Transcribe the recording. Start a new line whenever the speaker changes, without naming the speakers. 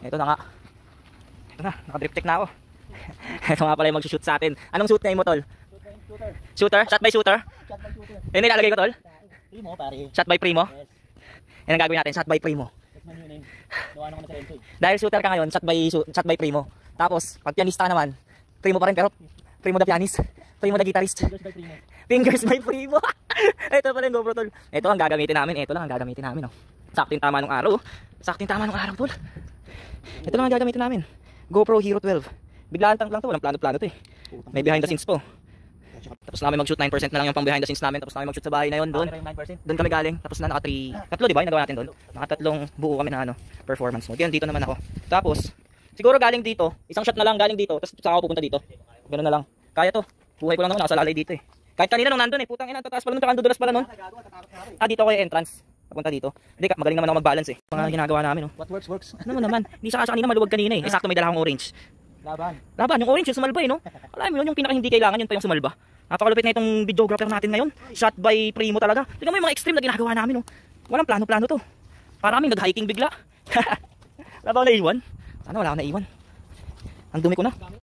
Ito na nga. Ito na, naka-drip tech na ako. Ito nga pala yung mag-shoot sa atin. Anong shoot name mo, tol? Shooter? Shot by shooter?
Shot by shooter.
Yun nilalagay ko, tol?
Primo, pare.
Shot by Primo?
Yes.
Yan ang gagawin natin, shot by Primo.
That's my new name. Gawa na ko na sa Renzo.
Dahil shooter ka ngayon, shot by Primo. Tapos, pag pianista ka naman, Primo pa rin, pero Primo the pianist, Primo the guitarist.
Fingers by Primo.
Fingers by Primo. Ito pala yung GoPro, tol. Ito ang gagamitin namin. Ito lang ang gagamitin namin, oh. Sakto yung tama ng araw, oh. Sakto yung tama ng araw, tol. Ito lang ang gagamitin namin. GoPro Hero 12. Biglaan lang to, walang plano-plano to eh. May behind the scenes po. Tapos namin mag-shoot 9% na lang yung pang behind the scenes namin. Tapos namin mag-shoot sa bahay na yon doon. Doon kami galing. Tapos na naka 3, tatlo di ba yung nagawa natin doon? Naka 3 buo kami na ano, performance mode. Yan, dito naman ako. Tapos, siguro galing dito, isang shot na lang galing dito. Tapos saka ako pupunta dito. Ganoon na lang. Kaya to. Buhay ko lang naman, nakasalalay dito eh. Kahit kanina nung nandun eh, putang ina, tataas pala nun, dudulas pala nun. Dito ako yung entrance. Papunta dito. Hindi, magaling naman ako mag-balance eh. Mga ginagawa namin, oh.
What works, works.
Ano naman, hindi sa kanina maluwag kanina eh. Sakto may dala akong orange. Laban, yung orange yung sumalba eh, no? Alam mo yun, yung pinaka hindi kailangan, yun pa yung sumalba. Napakalupit na itong videographer natin ngayon. Shot by Primo talaga. Tingnan mo yung mga extreme na ginagawa namin, no? Walang plano-plano to. Para kaming nag-hiking bigla. Wala ba ako naiwan? Sana wala ako naiwan. Ang dumi ko na.